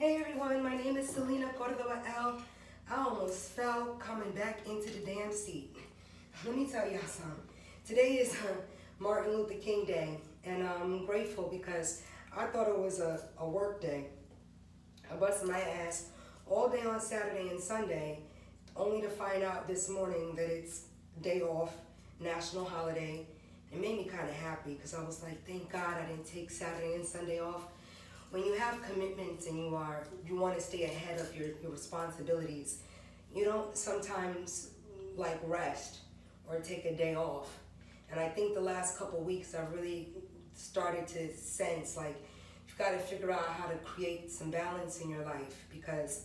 Hey everyone, my name is Selena Cordoba L. I almost fell coming back into the damn seat. Let me tell y'all something. Today is Martin Luther King Day, and I'm grateful because I thought it was a work day. I busted my ass all day on Saturday and Sunday, only to find out this morning that it's day off, national holiday. It made me kind of happy because I was like, thank God I didn't take Saturday and Sunday off. When you have commitments and you want to stay ahead of your responsibilities, you don't sometimes like rest or take a day off. And I think the last couple weeks I've really started to sense like you've got to figure out how to create some balance in your life, because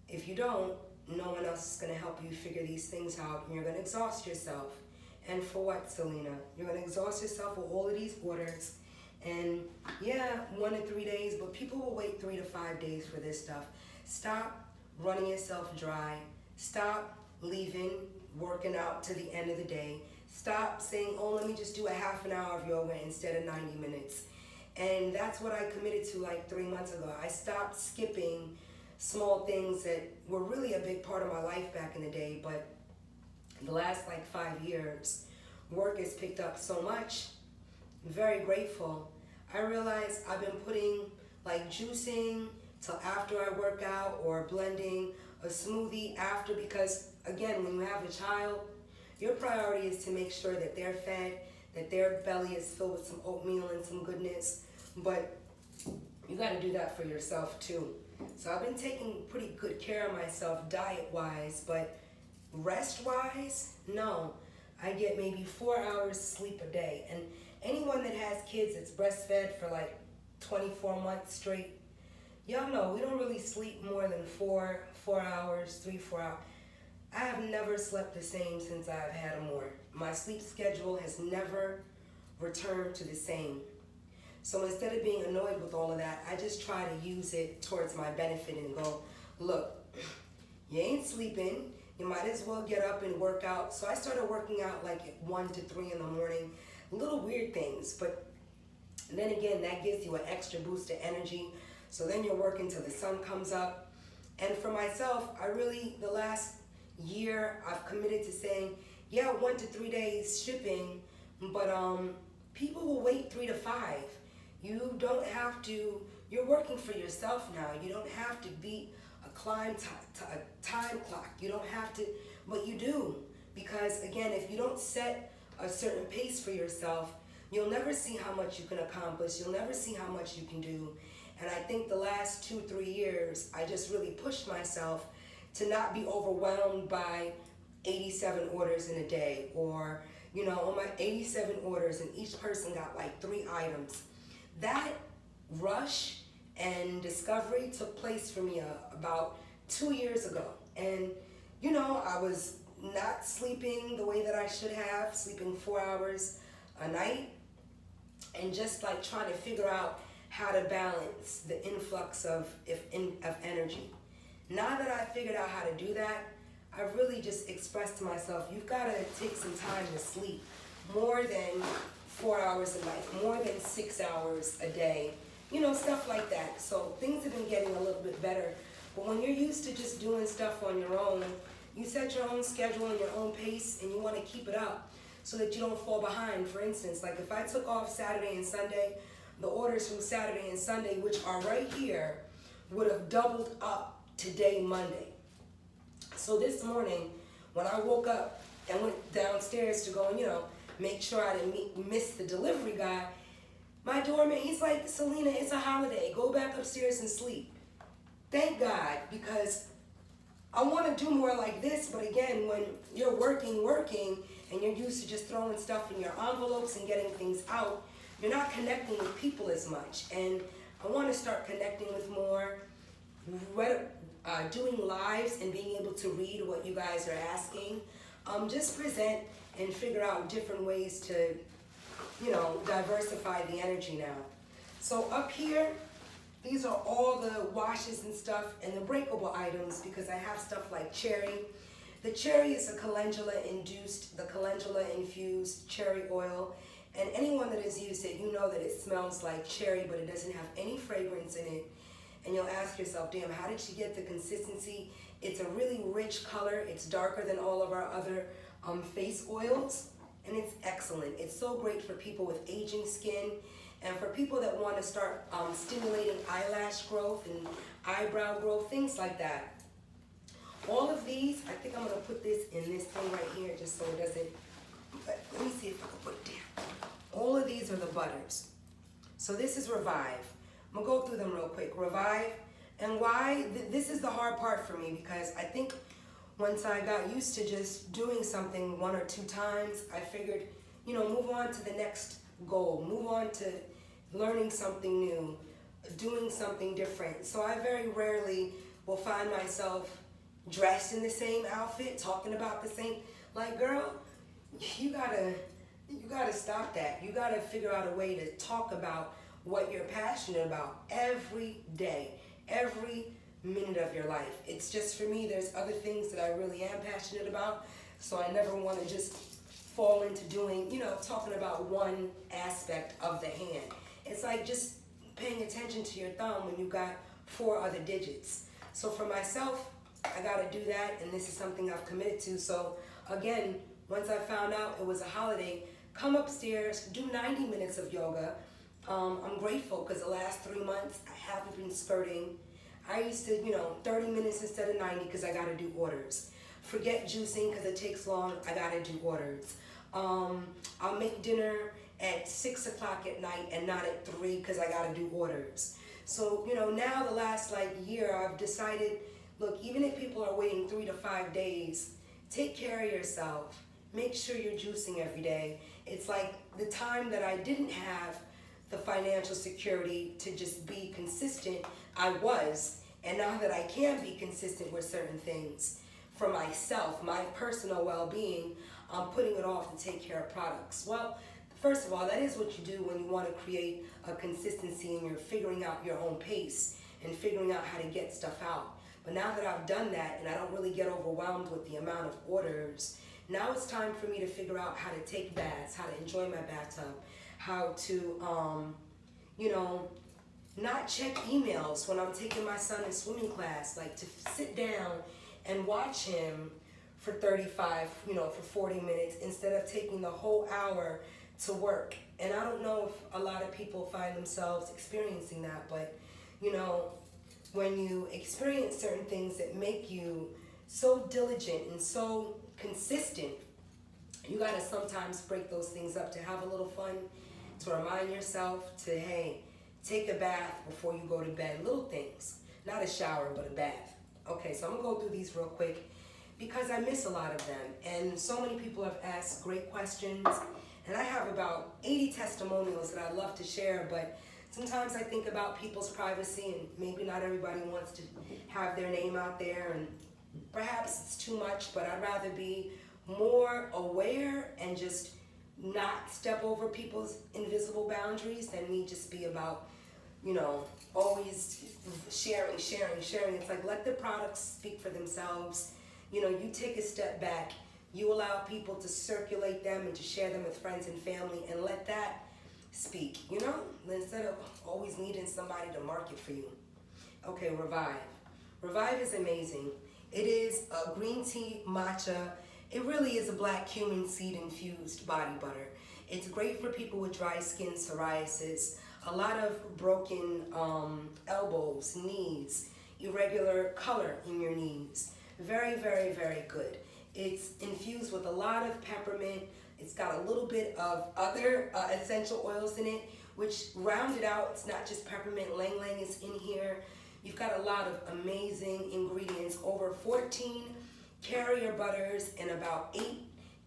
if you don't, no one else is going to help you figure these things out, and you're going to exhaust yourself. And for what, Selena? You're going to exhaust yourself with all of these orders. And yeah, 1 to 3 days, but people will wait 3 to 5 days for this stuff. Stop running yourself dry. Stop leaving working out to the end of the day. Stop saying, oh, let me just do a half an hour of yoga instead of 90 minutes. And that's what I committed to like 3 months ago. I stopped skipping small things that were really a big part of my life back in the day, but the last like 5 years, work has picked up so much. I'm very grateful. I realize I've been putting like juicing till after I work out, or blending a smoothie after, because again, when you have a child, your priority is to make sure that they're fed, that their belly is filled with some oatmeal and some goodness, but you got to do that for yourself too. So I've been taking pretty good care of myself diet-wise, but rest-wise, no. I get maybe 4 hours sleep a day, and anyone that has kids that's breastfed for like 24 months straight, y'all know we don't really sleep more than 4 hours, 4 hours. I have never slept the same since I've had Amor. My sleep schedule has never returned to the same. So instead of being annoyed with all of that, I just try to use it towards my benefit and go, look, you ain't sleeping. You might as well get up and work out. So I started working out like at 1 to 3 in the morning. Little weird things, but then again, that gives you an extra boost of energy. So then you're working till the sun comes up. And for myself, I really, the last year, I've committed to saying, yeah, 1 to 3 days shipping, but people will wait 3 to 5. You don't have to, you're working for yourself now. You don't have to beat a time clock. You don't have to, but you do. Because again, if you don't set a certain pace for yourself, you'll never see how much you can accomplish. You'll never see how much you can do. And I think the last 2-3 years, I just really pushed myself to not be overwhelmed by 87 orders in a day, or, you know, on my 87 orders and each person got like 3 items. That rush and discovery took place for me about 2 years ago. And, you know, I was not sleeping the way that I should have, sleeping 4 hours a night, and just like trying to figure out how to balance the influx of energy. Now that I figured out how to do that, I really just expressed to myself, you've got to take some time to sleep, more than 4 hours a night, more than 6 hours a day, you know, stuff like that. So things have been getting a little bit better. But when you're used to just doing stuff on your own, you set your own schedule and your own pace, and you want to keep it up so that you don't fall behind. For instance, like if I took off Saturday and Sunday, the orders from Saturday and Sunday, which are right here, would have doubled up today, Monday. So this morning, when I woke up and went downstairs to go and, you know, make sure I didn't miss the delivery guy, my doorman, he's like, Selena, it's a holiday. Go back upstairs and sleep. Thank God, because I want to do more like this, but again, when you're working, and you're used to just throwing stuff in your envelopes and getting things out, you're not connecting with people as much. And I want to start connecting with more, doing lives and being able to read what you guys are asking. Just present and figure out different ways to, you know, diversify the energy now. So up here, these are all the washes and stuff and the breakable items, because I have stuff like cherry. The cherry is a the calendula infused cherry oil. And anyone that has used it, you know that it smells like cherry, but it doesn't have any fragrance in it. and you'll ask yourself, damn, how did she get the consistency? It's a really rich color. It's darker than all of our other face oils, and it's excellent. It's so great for people with aging skin and for people that want to start stimulating eyelash growth and eyebrow growth, things like that. All of these, I think I'm going to put this in this thing right here just so it doesn't, but let me see if I can put it down. All of these are the butters. So this is Revive. I'm going to go through them real quick. Revive, and why? This is the hard part for me, because I think once I got used to just doing something 1 or 2 times, I figured, you know, move on to the next goal, move on to learning something new, doing something different. So I very rarely will find myself dressed in the same outfit, talking about the same, like, girl, you gotta stop that. You gotta figure out a way to talk about what you're passionate about every day, every minute of your life. It's just, for me, there's other things that I really am passionate about, so I never want to just fall into doing, you know, talking about one aspect of the hand. It's like just paying attention to your thumb when you got 4 other digits. So for myself, I got to do that, and this is something I've committed to. So again, once I found out it was a holiday, come upstairs, do 90 minutes of yoga. I'm grateful because the last 3 months I haven't been skirting. I used to, 30 minutes instead of 90 because I got to do orders. Forget juicing because it takes long. I got to do orders. I'll make dinner at 6 o'clock at night and not at 3 because I got to do orders. So, now the last year I've decided, look, even if people are waiting 3 to 5 days, take care of yourself. Make sure you're juicing every day. It's like the time that I didn't have the financial security to just be consistent, I was. And now that I can be consistent with certain things for myself, my personal well-being, I'm putting it off to take care of products. Well, first of all, that is what you do when you want to create a consistency and you're figuring out your own pace and figuring out how to get stuff out. But now that I've done that and I don't really get overwhelmed with the amount of orders, now it's time for me to figure out how to take baths, how to enjoy my bathtub, how to, not check emails when I'm taking my son in swimming class, like to sit down and watch him for 40 minutes instead of taking the whole hour to work. And I don't know if a lot of people find themselves experiencing that, but, when you experience certain things that make you so diligent and so consistent, you got to sometimes break those things up to have a little fun, to remind yourself to, hey, take a bath before you go to bed. Little things, not a shower, but a bath. Okay, so I'm going to go through these real quick because I miss a lot of them. And so many people have asked great questions. And I have about 80 testimonials that I'd love to share, but sometimes I think about people's privacy, and maybe not everybody wants to have their name out there, and perhaps it's too much, but I'd rather be more aware and just not step over people's invisible boundaries than me just be about, always sharing. It's like, let the products speak for themselves. You take a step back, you allow people to circulate them and to share them with friends and family, and let that speak, instead of always needing somebody to market for you. Okay, Revive. Revive is amazing. It is a green tea matcha. It really is a black cumin seed infused body butter. It's great for people with dry skin, psoriasis, a lot of broken elbows, knees, irregular color in your knees. Very, very, very good. It's infused with a lot of peppermint. It's got a little bit of other essential oils in it, which round it out. It's not just peppermint. Lang Lang is in here. You've got a lot of amazing ingredients, over 14 carrier butters and about 8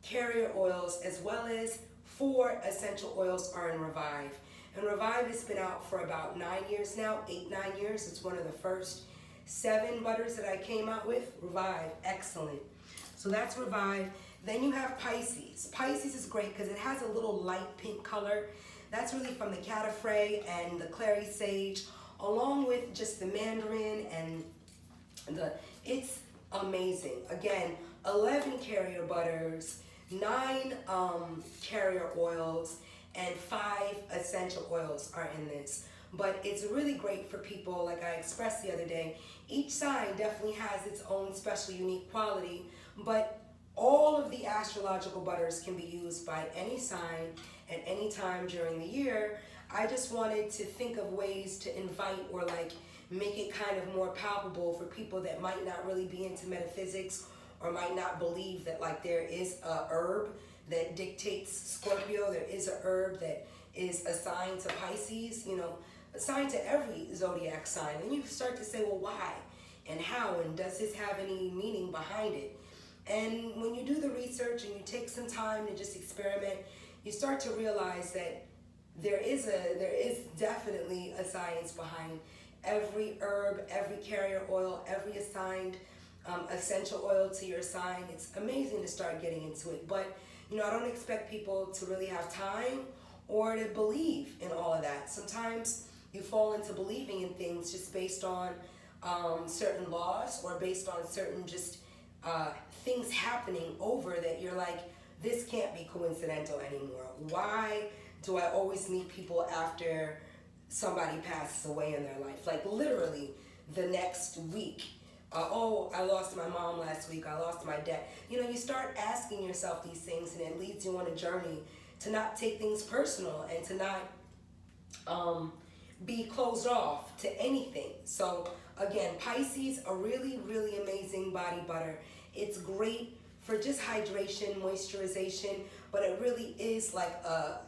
carrier oils, as well as 4 essential oils are in Revive. And Revive has been out for about 9 years now, 8-9 years. It's one of the first 7 butters that I came out with. Revive, excellent. So that's Revive. Then you have Pisces. Pisces is great because it has a little light pink color. That's really from the cataphragm and the clary sage, along with just the mandarin and it's amazing. Again, 11 carrier butters, 9 carrier oils, and 5 essential oils are in this. but it's really great for people, like I expressed the other day. Each sign definitely has its own special, unique quality, but all of the astrological butters can be used by any sign at any time during the year. I just wanted to think of ways to invite or like make it kind of more palpable for people that might not really be into metaphysics or might not believe that like there is a herb that dictates Scorpio, there is a herb that is assigned to Pisces, you know, assigned to every zodiac sign. And you start to say, well, why and how, and does this have any meaning behind it? And when you do the research and you take some time to just experiment, you start to realize that there is definitely a science behind every herb, every carrier oil, every assigned essential oil to your sign. It's amazing to start getting into it, but you know, I don't expect people to really have time or to believe in all of that. Sometimes you fall into believing in things just based on certain laws or based on certain just things happening over that you're like, this can't be coincidental anymore. Why do I always meet people after somebody passes away in their life? Like literally the next week. Oh, I lost my mom last week. I lost my dad. You know, you start asking yourself these things and it leads you on a journey to not take things personal and to not be closed off to anything. So again, Pisces, a really, really amazing body butter. It's great for just hydration, moisturization, but it really is like a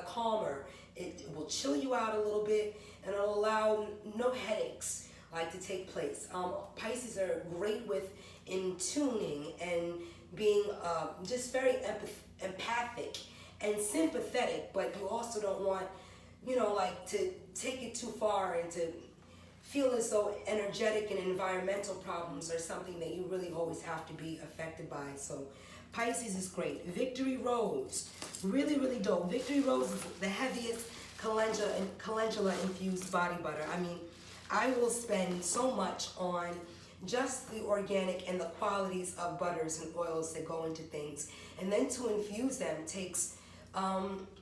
calmer. It will chill you out a little bit and it'll allow no headaches like to take place. Pisces are great with in tuning and being just very empathic and sympathetic, but you also don't want, you know, like to take it too far and to feel as though energetic and environmental problems are something that you really always have to be affected by. So Pisces is great. Victory Rose, really, really dope. Victory Rose is the heaviest calendula infused body butter. I mean, I will spend so much on just the organic and the qualities of butters and oils that go into things. And then to infuse them takes,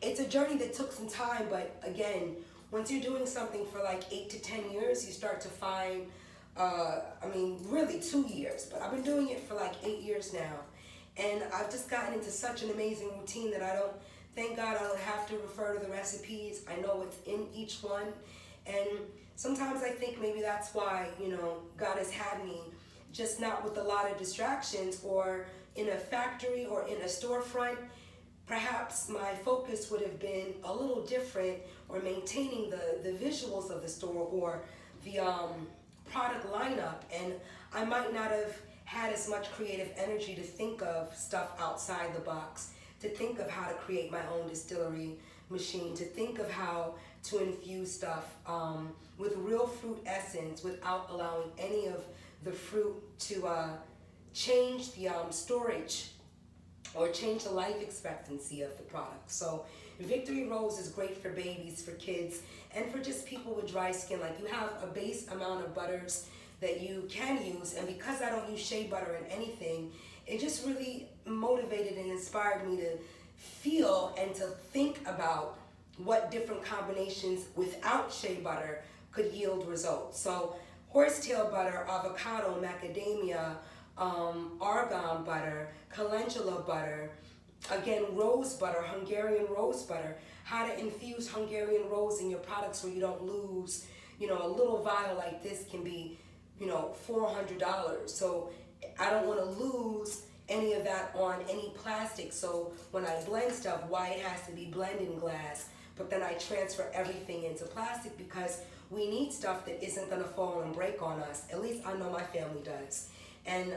it's a journey that took some time, but again, once you're doing something for like 8 to 10 years, you start to find, I mean, really 2 years, but I've been doing it for like 8 years now. And I've just gotten into such an amazing routine that thank God I don't have to refer to the recipes. I know what's in each one. And sometimes I think maybe that's why, you know, God has had me just not with a lot of distractions or in a factory or in a storefront. Perhaps my focus would have been a little different, or maintaining the visuals of the store or the product lineup, and I might not have had as much creative energy to think of stuff outside the box, to think of how to create my own distillery machine, to think of how to infuse stuff with real fruit essence without allowing any of the fruit to change the storage or change the life expectancy of the product. So Victory Rose is great for babies, for kids, and for just people with dry skin. Like, you have a base amount of butters that you can use, and because I don't use shea butter in anything, it just really motivated and inspired me to feel and to think about what different combinations without shea butter could yield results. So horsetail butter, avocado, macadamia, argan butter, calendula butter, again, rose butter, Hungarian rose butter, how to infuse Hungarian rose in your products where you don't lose, you know, a little vial like this can be, you know, $400. So I don't want to lose any of that on any plastic. So when I blend stuff, why it has to be blended in glass, but then I transfer everything into plastic because we need stuff that isn't going to fall and break on us. At least I know my family does. And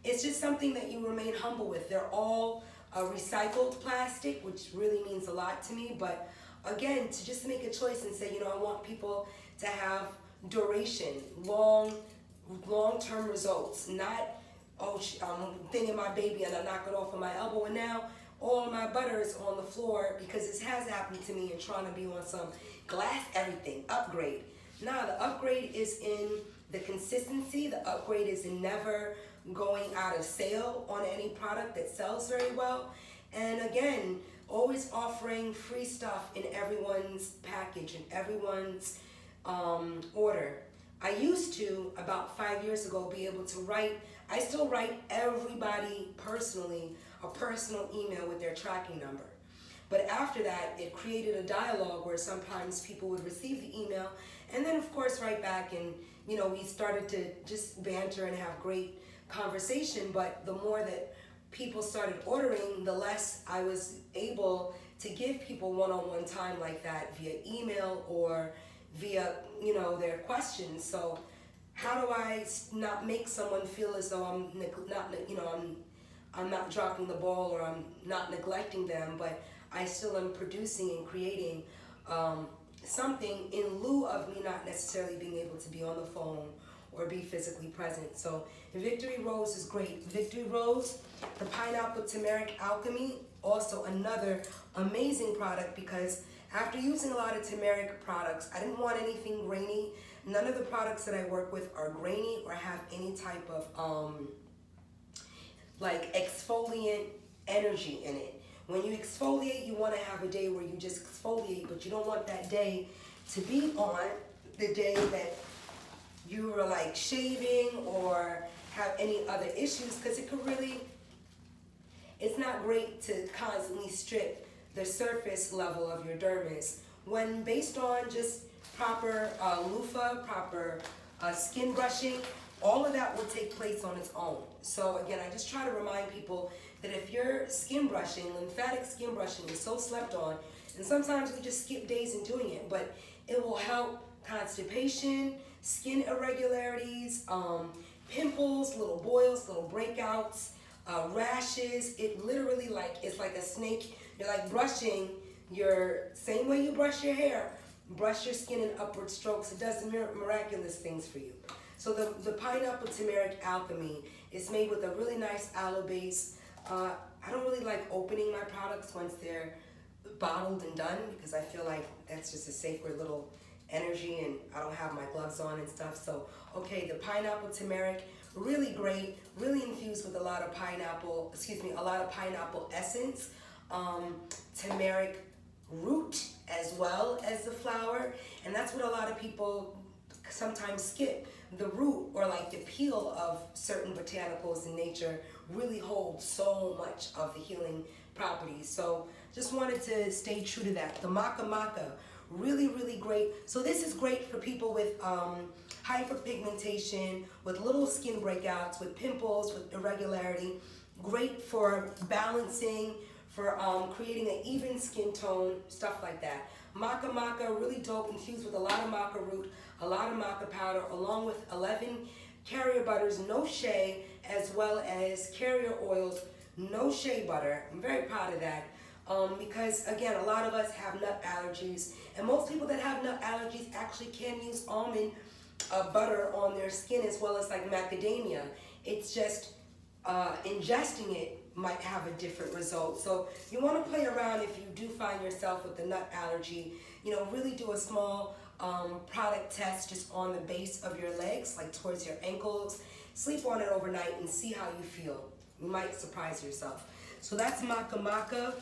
it's just something that you remain humble with. They're all recycled plastic, which really means a lot to me. But again, to just make a choice and say, you know, I want people to have duration, long-term results, not, oh, I'm thinking my baby and I knock it off of my elbow, and now all of my butter is on the floor, because this has happened to me, and trying to be on some glass everything upgrade. Nah, the upgrade is in the consistency. The upgrade is in never going out of sale on any product that sells very well. And again, always offering free stuff in everyone's package, in everyone's order. I used to, about 5 years ago, be able to write, I still write everybody personally a personal email with their tracking number. But after that, it created a dialogue where sometimes people would receive the email and then of course write back, and we started to just banter and have great conversation. But the more that people started ordering, the less I was able to give people one-on-one time like that via email or via their questions. So how do I not make someone feel as though I'm not dropping the ball or I'm not neglecting them, but I still am producing and creating something in lieu of me not necessarily being able to be on the phone or be physically present. So Victory Rose is great. Victory Rose, the pineapple turmeric alchemy, also another amazing product, because after using a lot of turmeric products, I didn't want anything grainy. None of the products that I work with are grainy or have any type of like exfoliant energy in it. When you exfoliate, you want to have a day where you just exfoliate, but you don't want that day to be on the day that you were like shaving or have any other issues, because it could really, it's not great to constantly strip the surface level of your dermis. When based on just proper loofah, proper skin brushing, all of that will take place on its own. So again, I just try to remind people that if your skin brushing, lymphatic skin brushing, is so slept on, and sometimes we just skip days in doing it, but it will help constipation, skin irregularities, pimples, little boils, little breakouts, rashes. It literally it's like a snake. You're like brushing your, same way you brush your hair, brush your skin in upward strokes. It does miraculous things for you. So the pineapple turmeric alchemy is made with a really nice aloe base. I don't really like opening my products once they're bottled and done, because I feel like that's just a sacred little energy and I don't have my gloves on and stuff. So, okay, the pineapple turmeric, really great, really infused with a lot of pineapple essence, turmeric root as well as the flower. And that's what a lot of people sometimes skip. The root, or like the peel of certain botanicals in nature, really holds so much of the healing properties. So just wanted to stay true to that. The maca maca, really, really great. So this is great for people with hyperpigmentation, with little skin breakouts, with pimples, with irregularity. Great for balancing, for creating an even skin tone, stuff like that. Maca maca, really dope, infused with a lot of maca root, a lot of maca powder, along with 11 carrier butters, no shea, as well as carrier oils, no shea butter. I'm very proud of that. Because again, a lot of us have nut allergies, and most people that have nut allergies actually can use almond butter on their skin, as well as like macadamia. It's just ingesting it might have a different result. So you want to play around if you do find yourself with the nut allergy. Really do a small product test just on the base of your legs, like towards your ankles. Sleep on it overnight and see how you feel. You might surprise yourself. So that's maca maca.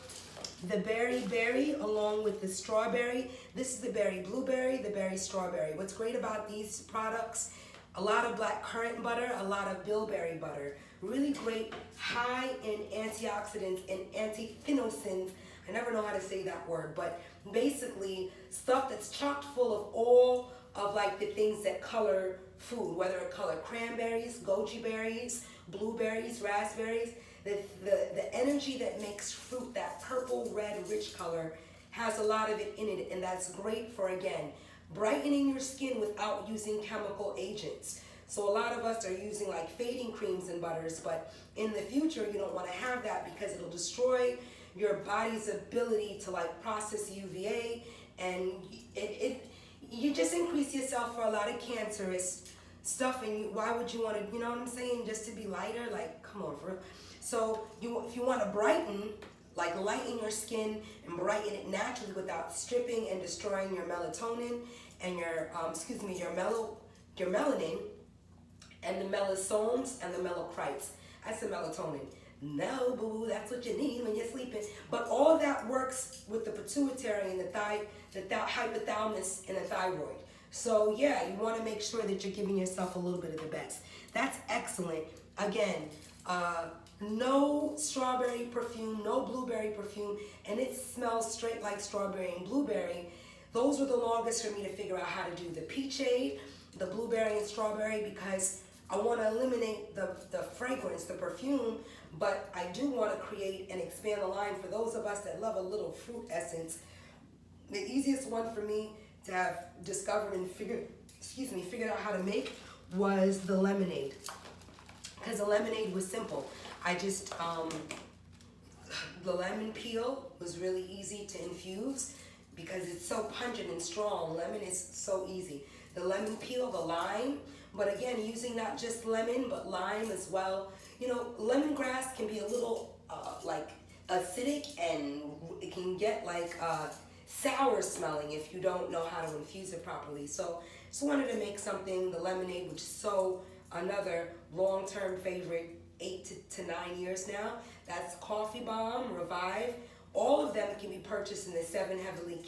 The berry along with the strawberry. This is the berry blueberry, the berry strawberry. What's great about these products, a lot of black currant butter, a lot of bilberry butter. Really great, high in antioxidants and antiphenocins. I never know how to say that word, but basically stuff that's chock full of all of like the things that color food, whether it color cranberries, goji berries, blueberries, raspberries. The energy that makes fruit that purple, red, rich color has a lot of it in it, and that's great for, again, brightening your skin without using chemical agents. So a lot of us are using like fading creams and butters, but in the future you don't want to have that, because it'll destroy your body's ability to like process UVA, and you just increase yourself for a lot of cancerous stuff. And why would you want to, you know what I'm saying, just to be lighter? Like, come on, for real. So if you want to brighten, like lighten your skin and brighten it naturally without stripping and destroying your melatonin and your melanin and the melasomes and the melocrites. That's the melatonin. No, boo, that's what you need when you're sleeping. But all that works with the pituitary and the hypothalamus and the thyroid. So yeah, you want to make sure that you're giving yourself a little bit of the best. That's excellent. Again, no strawberry perfume, no blueberry perfume, and it smells straight like strawberry and blueberry. Those were the longest for me to figure out how to do the peachade, the blueberry and strawberry, because I want to eliminate the fragrance, the perfume, but I do want to create and expand the line for those of us that love a little fruit essence. The easiest one for me to have discovered and figured out how to make was the lemonade. Because the lemonade was simple. I just, the lemon peel was really easy to infuse because it's so pungent and strong. Lemon is so easy. The lemon peel, the lime, but again, using not just lemon, but lime as well. You know, lemongrass can be a little like acidic, and it can get like sour smelling if you don't know how to infuse it properly. So just wanted to make something, the lemonade, which is so another long-term favorite, 8 to 9 years now. That's Coffee Bomb, Revive. All of them can be purchased in the 7 Heavenly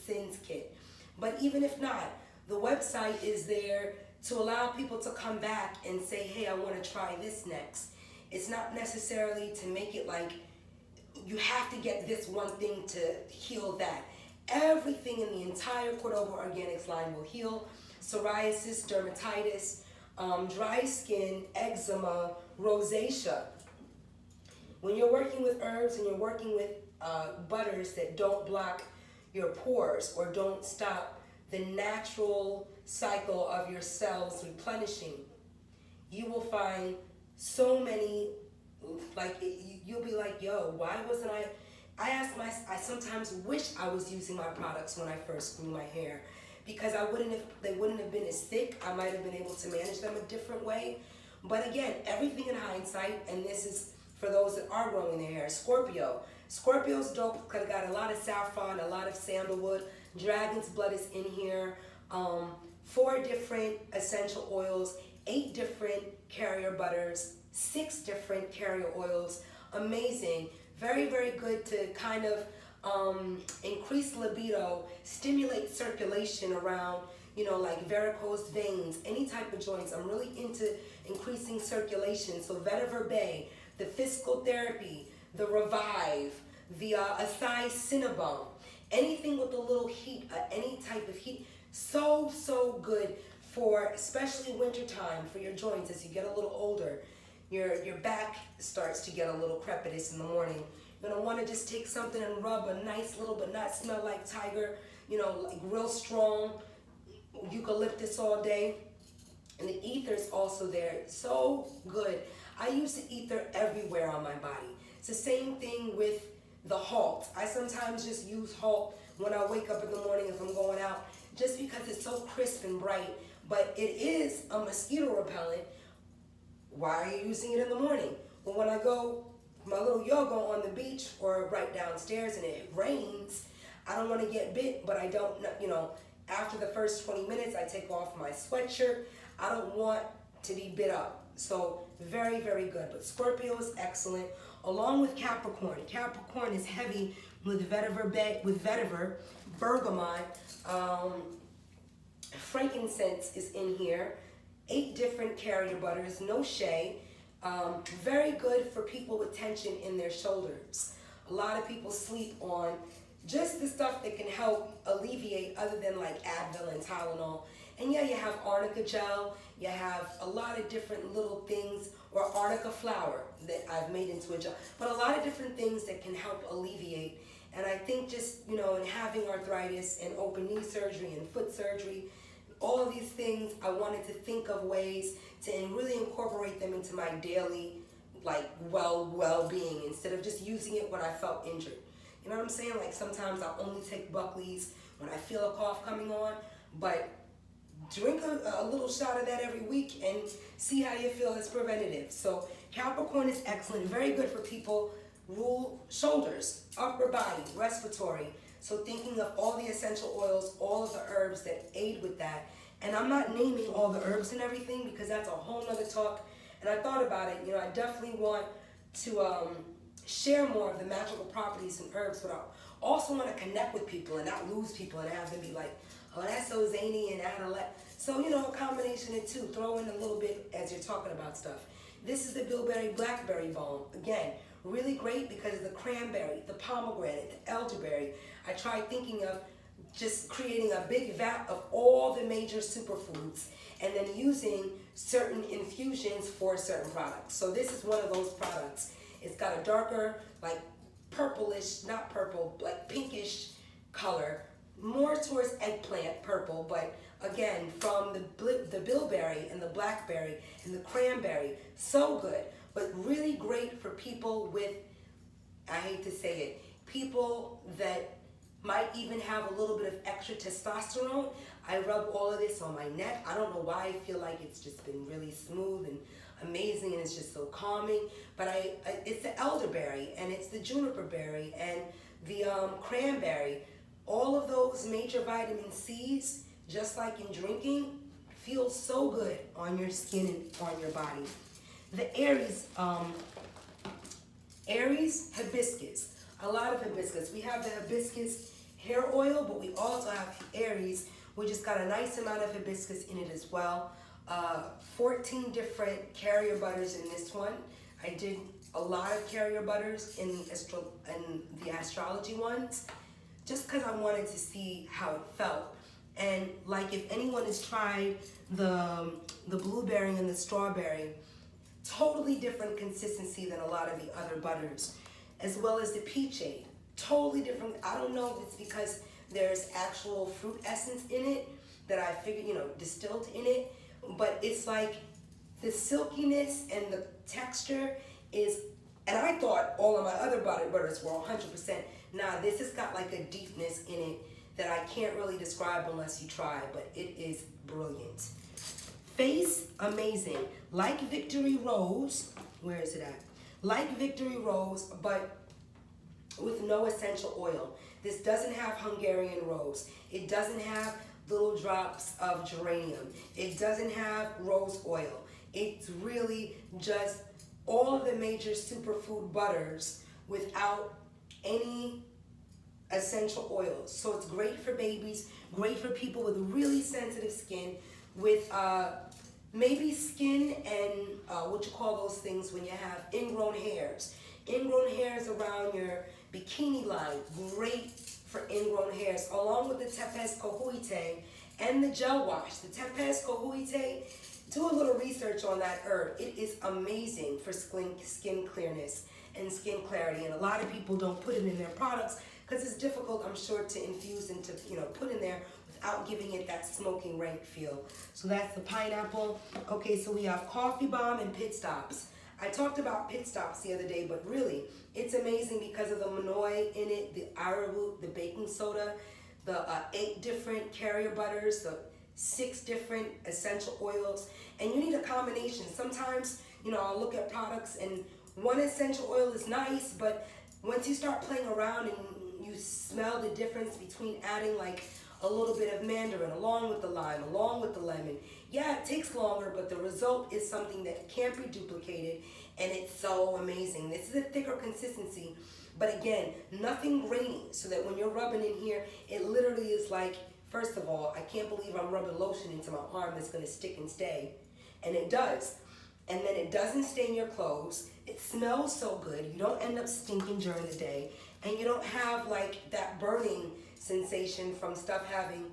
Sins kit. But even if not, the website is there to allow people to come back and say, hey, I want to try this next. It's not necessarily to make it like you have to get this one thing to heal that. Everything in the entire Cordoba Organics line will heal. Psoriasis, dermatitis, dry skin, eczema, rosacea. When you're working with herbs and you're working with butters that don't block your pores or don't stop the natural cycle of your cells replenishing, you will find so many, like, you'll be like, yo, why wasn't I sometimes wish I was using my products when I first grew my hair, because they wouldn't have been as thick. I might have been able to manage them a different way. But again, everything in hindsight, and this is for those that are growing their hair. Scorpio's dope because it got a lot of saffron, a lot of sandalwood. Dragon's blood is in here. 4 different essential oils, 8 different carrier butters, 6 different carrier oils. Amazing. Very, very good to kind of increase libido, stimulate circulation around, you know, like varicose veins, any type of joints. I'm really into increasing circulation. So vetiver bay, the physical therapy, the revive, the acai cinnabon, anything with a little heat, any type of heat, so good for especially wintertime for your joints. As you get a little older, your back starts to get a little crepitous in the morning. You're gonna want to just take something and rub a nice little, but not smell like tiger, you know, like real strong eucalyptus all day. And the ether is also there, so good. I use the ether everywhere on my body. It's the same thing with the halt. I sometimes just use halt when I wake up in the morning if I'm going out, just because it's so crisp and bright. But it is a mosquito repellent. Why are you using it in the morning? Well, when I go my little yoga on the beach or right downstairs and it rains, I don't want to get bit, but I don't, you know, after the first 20 minutes, I take off my sweatshirt. I don't want to be bit up. So very, very good. But Scorpio is excellent, along with Capricorn. Capricorn is heavy with vetiver, bergamot, frankincense is in here, 8 different carrier butters, no shea. Very good for people with tension in their shoulders. A lot of people sleep on just the stuff that can help alleviate, other than like Advil and Tylenol. And yeah, you have arnica gel, you have a lot of different little things, or arnica flour that I've made into a gel, but a lot of different things that can help alleviate. And I think just, you know, in having arthritis and open knee surgery and foot surgery, all of these things, I wanted to think of ways to really incorporate them into my daily, like, well-being, instead of just using it when I felt injured. You know what I'm saying? Like, sometimes I'll only take Buckley's when I feel a cough coming on, but drink a little shot of that every week and see how you feel as preventative. So Capricorn is excellent, very good for people, shoulders, upper body, respiratory. So thinking of all the essential oils, all of the herbs that aid with that. And I'm not naming all the herbs and everything because that's a whole nother talk. And I thought about it, you know, I definitely want share more of the magical properties and herbs, but I also want to connect with people and not lose people and have them be like, oh, that's so zany and out of let. So, you know, a combination of two. Throw in a little bit as you're talking about stuff. This is the bilberry blackberry balm. Again, really great because of the cranberry, the pomegranate, the elderberry. I tried thinking of just creating a big vat of all the major superfoods and then using certain infusions for certain products. So this is one of those products. It's got a darker, like purplish, not purple, like pinkish color, more towards eggplant purple, but again, from the bilberry and the blackberry and the cranberry, so good, but really great for people with, I hate to say it, people that might even have a little bit of extra testosterone. I rub all of this on my neck. I don't know why I feel like it's just been really smooth and amazing and it's just so calming, but it's the elderberry and it's the juniper berry and the cranberry. All of those major vitamin C's, just like in drinking, feel so good on your skin and on your body. The Aries hibiscus, a lot of hibiscus. We have the hibiscus hair oil, but we also have Aries, which has got a nice amount of hibiscus in it as well. 14 different carrier butters in this one. I did a lot of carrier butters in the astrology ones, just because I wanted to see how it felt. And like if anyone has tried the blueberry and the strawberry, totally different consistency than a lot of the other butters, as well as the peachade, totally different. I don't know if it's because there's actual fruit essence in it that I figured, you know, distilled in it, but it's like the silkiness and the texture is, and I thought all of my other butters were 100%. Nah, this has got like a deepness in it that I can't really describe unless you try, but it is brilliant. Face, amazing. Like Victory Rose, where is it at? Like Victory Rose, but with no essential oil. This doesn't have Hungarian rose. It doesn't have little drops of geranium. It doesn't have rose oil. It's really just all of the major superfood butters without any essential oils. So it's great for babies, great for people with really sensitive skin, with maybe skin and what you call those things when you have ingrown hairs. Ingrown hairs around your bikini line, great for ingrown hairs, along with the Tepes cohuite and the gel wash. The Tepes cohuite, do a little research on that herb. It is amazing for skin clearness and skin clarity, and a lot of people don't put it in their products because it's difficult, I'm sure, to infuse and to, you know, put in there without giving it that smoking rank feel. So that's the pineapple. Okay, so we have coffee bomb and pit stops. I talked about pit stops the other day, but really, it's amazing because of the manoi in it, the arrowroot, the baking soda, the 8 different carrier butters, the 6 different essential oils, and you need a combination. Sometimes, you know, I'll look at products and one essential oil is nice, but once you start playing around and you smell the difference between adding like a little bit of mandarin along with the lime, along with the lemon, yeah, it takes longer, but the result is something that can't be duplicated, and it's so amazing. This is a thicker consistency, but again, nothing grainy, so that when you're rubbing in here, it literally is like, first of all, I can't believe I'm rubbing lotion into my arm that's gonna stick and stay, and it does. And then it doesn't stain your clothes. It smells so good. You don't end up stinking during the day, and you don't have like that burning sensation from stuff having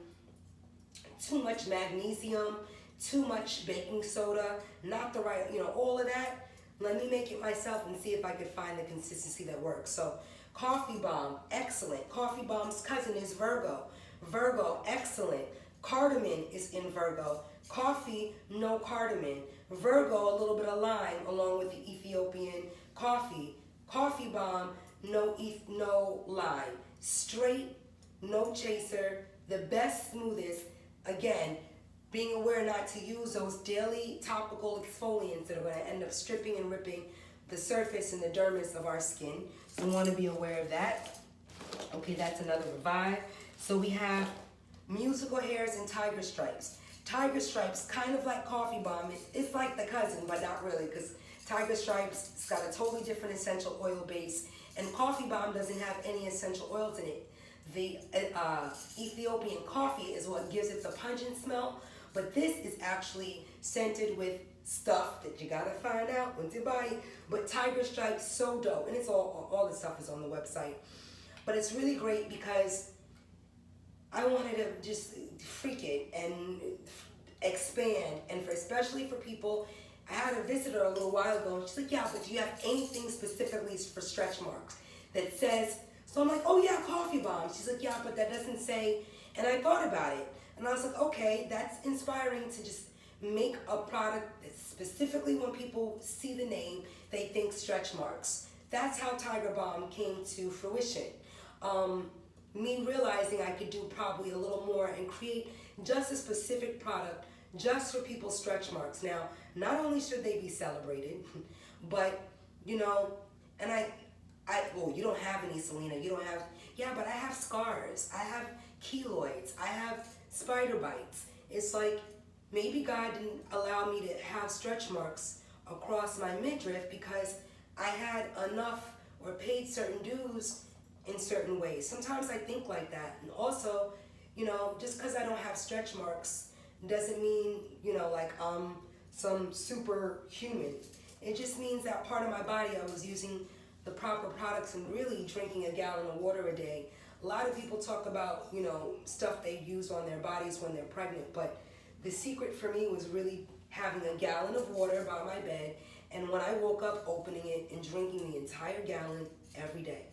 too much magnesium, too much baking soda, not the right, you know, all of that. Let me make it myself and see if I could find the consistency that works. So coffee bomb, excellent. Coffee bomb's cousin is Virgo. Virgo, excellent. Cardamom is in Virgo. Coffee, no cardamom. Virgo, a little bit of lime along with the Ethiopian coffee. Coffee bomb, no lime. Straight, no chaser, the best, smoothest. Again, being aware not to use those daily topical exfoliants that are going to end up stripping and ripping the surface and the dermis of our skin. So we want to be aware of that. Okay, that's another revive. So we have musical hairs and tiger stripes. Tiger Stripes, kind of like Coffee Bomb. It's like the cousin, but not really, because Tiger Stripes, it's got a totally different essential oil base, and Coffee Bomb doesn't have any essential oils in it. The Ethiopian coffee is what gives it the pungent smell, but this is actually scented with stuff that you gotta find out once you buy it. But Tiger Stripes, so dope, and it's all the stuff is on the website. But it's really great because I wanted to just freak it and expand, and especially for people. I had a visitor a little while ago, and she's like, yeah, but do you have anything specifically for stretch marks that says, so I'm like, oh yeah, Coffee Bomb. She's like, yeah, but that doesn't say, and I thought about it, and I was like, okay, that's inspiring to just make a product that specifically when people see the name, they think stretch marks. That's how Tiger Bomb came to fruition. Me realizing I could do probably a little more and create just a specific product just for people's stretch marks. Now, not only should they be celebrated, but, you know, and well, you don't have any, Selena. You don't have, yeah, but I have scars. I have keloids. I have spider bites. It's like, maybe God didn't allow me to have stretch marks across my midriff because I had enough or paid certain dues in certain ways. Sometimes I think like that. And also, you know, just because I don't have stretch marks doesn't mean, you know, like I'm some superhuman. It just means that part of my body I was using the proper products and really drinking a gallon of water a day. A lot of people talk about, you know, stuff they use on their bodies when they're pregnant, but the secret for me was really having a gallon of water by my bed, and when I woke up, opening it and drinking the entire gallon every day.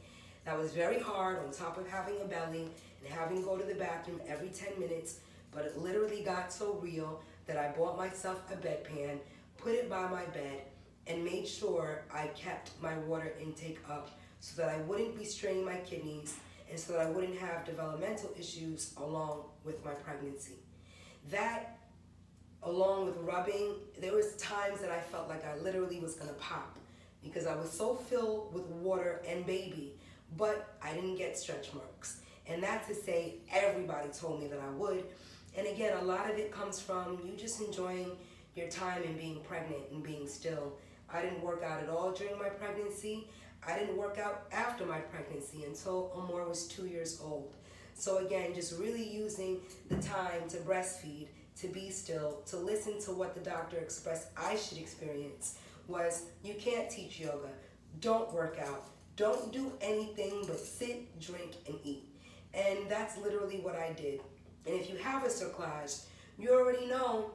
That was very hard on top of having a belly and having to go to the bathroom every 10 minutes, but it literally got so real that I bought myself a bedpan, put it by my bed, and made sure I kept my water intake up so that I wouldn't be straining my kidneys and so that I wouldn't have developmental issues along with my pregnancy. That, along with rubbing, there was times that I felt like I literally was gonna pop because I was so filled with water and baby, but I didn't get stretch marks. And that's to say, everybody told me that I would. And again, a lot of it comes from you just enjoying your time and being pregnant and being still. I didn't work out at all during my pregnancy. I didn't work out after my pregnancy until Amor was 2 years old. So again, just really using the time to breastfeed, to be still, to listen to what the doctor expressed I should experience was, you can't teach yoga, don't work out, don't do anything but sit, drink, and eat. And that's literally what I did. And if you have a cerclage, you already know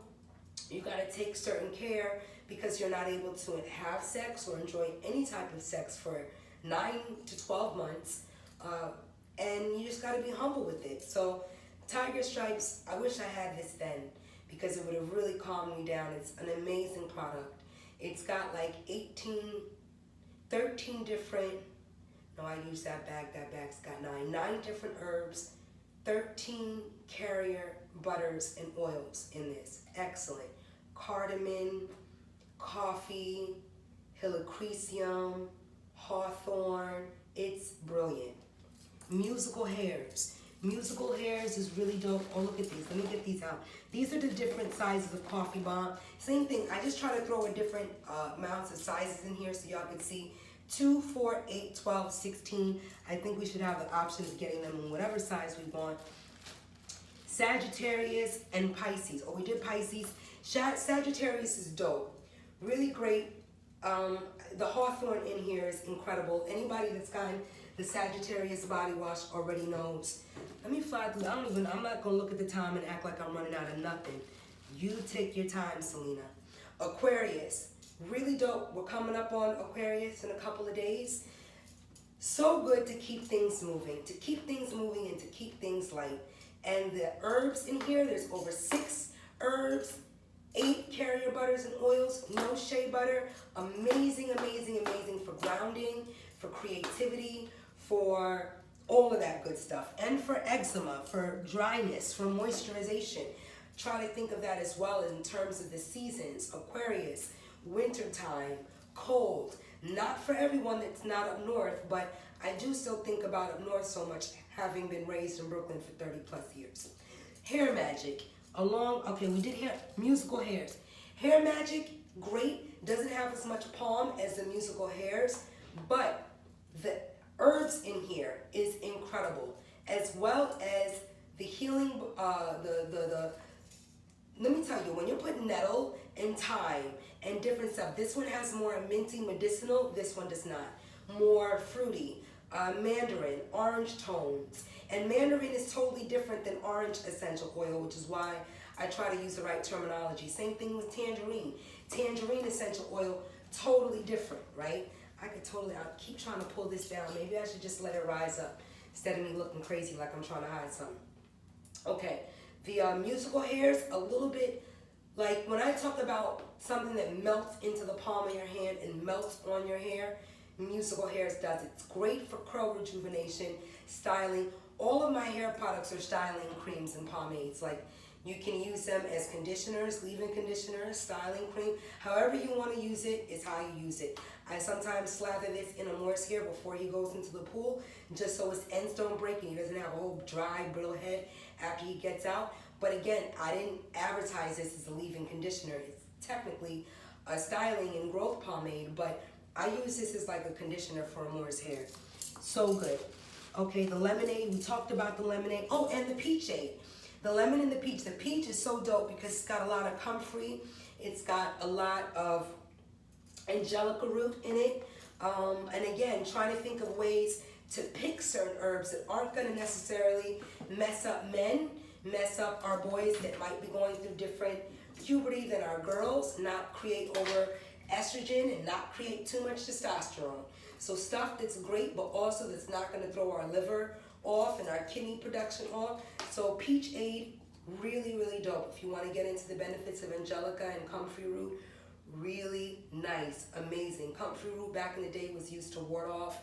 you gotta take certain care because you're not able to have sex or enjoy any type of sex for 9 to 12 months. And you just gotta be humble with it. So Tiger Stripes, I wish I had this then because it would have really calmed me down. It's an amazing product. It's got like 13 different, no, I used that bag's got 9 different herbs, 13 carrier butters and oils in this. Excellent. Cardamom, coffee, helichrysum, hawthorn. It's brilliant. Musical hairs. Musical hairs is really dope. Oh, look at these. Let me get these out. These are the different sizes of Coffee Bomb. Same thing. I just try to throw in different amounts of sizes in here so y'all can see. 2, 4, 8, 12, 16. I think we should have the option of getting them in whatever size we want. Sagittarius and Pisces. Oh, we did Pisces. Sagittarius is dope. Really great. The hawthorn in here is incredible. Anybody that's gotten the Sagittarius body wash already knows. Let me fly through. I'm not gonna look at the time and act like I'm running out of nothing. You take your time, Selena. Aquarius, really dope. We're coming up on Aquarius in a couple of days. So good to keep things moving, and to keep things light. And the herbs in here, there's over 6 herbs, 8 carrier butters and oils, no shea butter. Amazing, amazing, amazing for grounding, for creativity, for all of that good stuff. And for eczema, for dryness, for moisturization. Try to think of that as well in terms of the seasons. Aquarius, wintertime, cold. Not for everyone that's not up north, but I do still think about up north so much, having been raised in Brooklyn for 30 plus years. Hair magic. Okay, we did hair, musical hairs. Hair magic, great. Doesn't have as much palm as the musical hairs, but the herbs in here is incredible, as well as the healing, let me tell you, when you put nettle and thyme and different stuff, this one has more minty medicinal, this one does not. More fruity, mandarin, orange tones. And mandarin is totally different than orange essential oil, which is why I try to use the right terminology. Same thing with tangerine. Tangerine essential oil, totally different, right? I keep trying to pull this down. Maybe I should just let it rise up instead of me looking crazy like I'm trying to hide something. Okay, the musical hairs, a little bit, like when I talk about something that melts into the palm of your hand and melts on your hair, musical hairs does it. It's great for curl rejuvenation, styling. All of my hair products are styling creams and pomades. Like, you can use them as conditioners, leave-in conditioners, styling cream. However you want to use it is how you use it. I sometimes slather this in Amor's hair before he goes into the pool, just so his ends don't break and he doesn't have a whole dry, brittle head after he gets out. But again, I didn't advertise this as a leave-in conditioner. It's technically a styling and growth pomade, but I use this as like a conditioner for Amor's hair. So good. Okay, the lemonade, we talked about the lemonade. Oh, and the peachade. The lemon and the peach. The peach is so dope because it's got a lot of comfrey. It's got a lot of angelica root in it. And again, trying to think of ways to pick certain herbs that aren't going to necessarily mess up men, mess up our boys that might be going through different puberty than our girls, not create over estrogen and not create too much testosterone. So stuff that's great, but also that's not going to throw our liver off and our kidney production off. So peach aid, really, really dope. If you want to get into the benefits of angelica and comfrey root, really nice, amazing. Comfrey root back in the day was used to ward off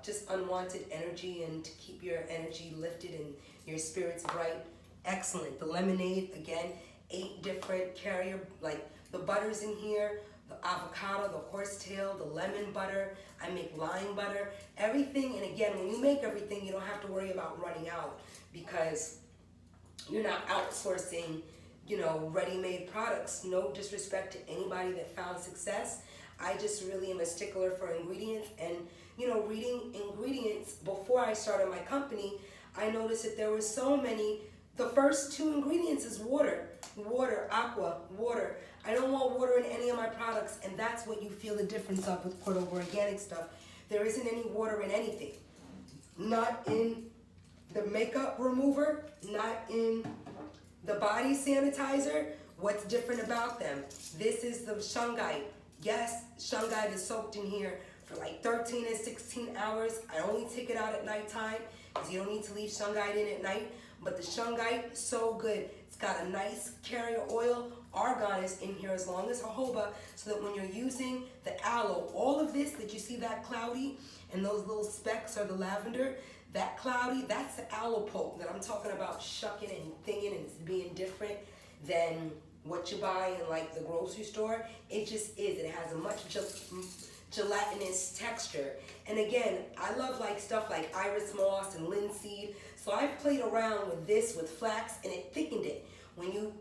just unwanted energy and to keep your energy lifted and your spirits bright. Excellent. The lemonade, again, 8 different carrier, like the butters in here, the avocado, the horsetail, the lemon butter. I make lime butter, everything. And again, when you make everything, you don't have to worry about running out because you're not outsourcing, you know, ready-made products. No disrespect to anybody that found success. I just really am a stickler for ingredients. And, you know, reading ingredients before I started my company, I noticed that there were so many. The first 2 ingredients is water, aqua, water. I don't want water in any of my products, and that's what you feel the difference of with Cordoba organic stuff. There isn't any water in anything. Not in the makeup remover, not in the body sanitizer. What's different about them? This is the shungite. Yes, shungite is soaked in here for like 13 and 16 hours. I only take it out at nighttime because you don't need to leave shungite in at night. But the shungite, so good. It's got a nice carrier oil. Argan is in here as long as jojoba, so that when you're using the aloe, all of this that you see that cloudy and those little specks are the lavender, that cloudy, that's the aloe pulp that I'm talking about shucking and thinging and being different than what you buy in like the grocery store. It just is. It has a much gelatinous texture. And again, I love like stuff like iris moss and linseed. So I've played around with this with flax and it thickened it. When you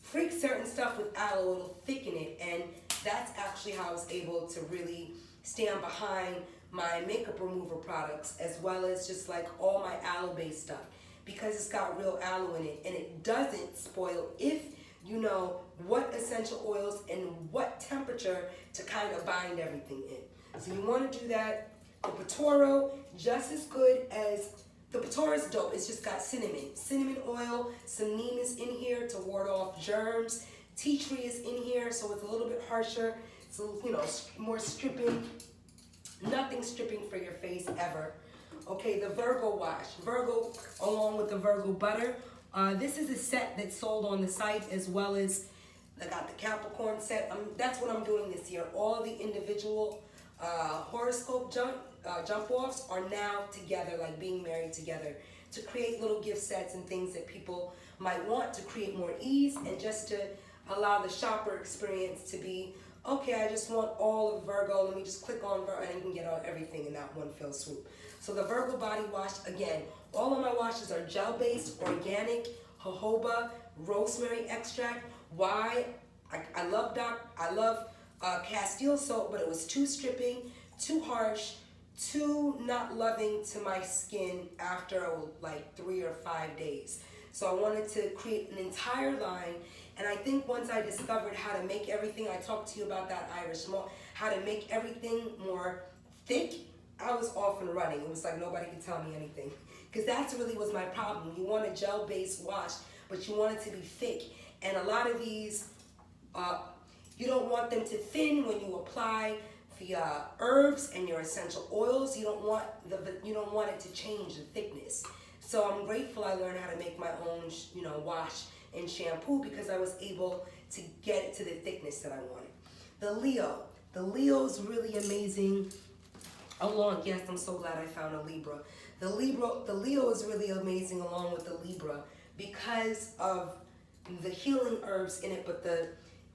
freak certain stuff with aloe, it'll thicken it. And that's actually how I was able to really stand behind my makeup remover products, as well as just like all my aloe based stuff, because it's got real aloe in it and it doesn't spoil if you know what essential oils and what temperature to kind of bind everything in. So you want to do that. The Potoro, just as good as the Potoro is dope. It's just got cinnamon oil, some neem is in here to ward off germs. Tea tree is in here, so it's a little bit harsher. It's, you know, more stripping. Nothing stripping for your face ever. Okay, the Virgo wash. Virgo, along with the Virgo butter. This is a set that's sold on the site, as well as I got the Capricorn set. That's what I'm doing this year. All the individual horoscope jump-offs are now together, like being married together, to create little gift sets and things that people might want to create more ease and just to allow the shopper experience to be, okay, I just want all of Virgo. Let me just click on Virgo and I can get all everything in that one fell swoop. So the Virgo body wash, again, all of my washes are gel-based, organic, jojoba, rosemary extract. Why? I love Castile soap, but it was too stripping, too harsh, too not loving to my skin after like 3 or 5 days. So I wanted to create an entire line, and I think once I discovered how to make everything, I talked to you about that Irish malt, how to make everything more thick, I was off and running. It was like nobody could tell me anything. Because that's really was my problem. You want a gel-based wash, but you want it to be thick. And a lot of these, you don't want them to thin when you apply the herbs and your essential oils. You don't want it to change the thickness. So I'm grateful I learned how to make my own, wash and shampoo, because I was able to get it to the thickness that I wanted. The Leo's really amazing. Yes, I'm so glad I found a Libra. The Leo is really amazing along with the Libra because of the healing herbs in it, but the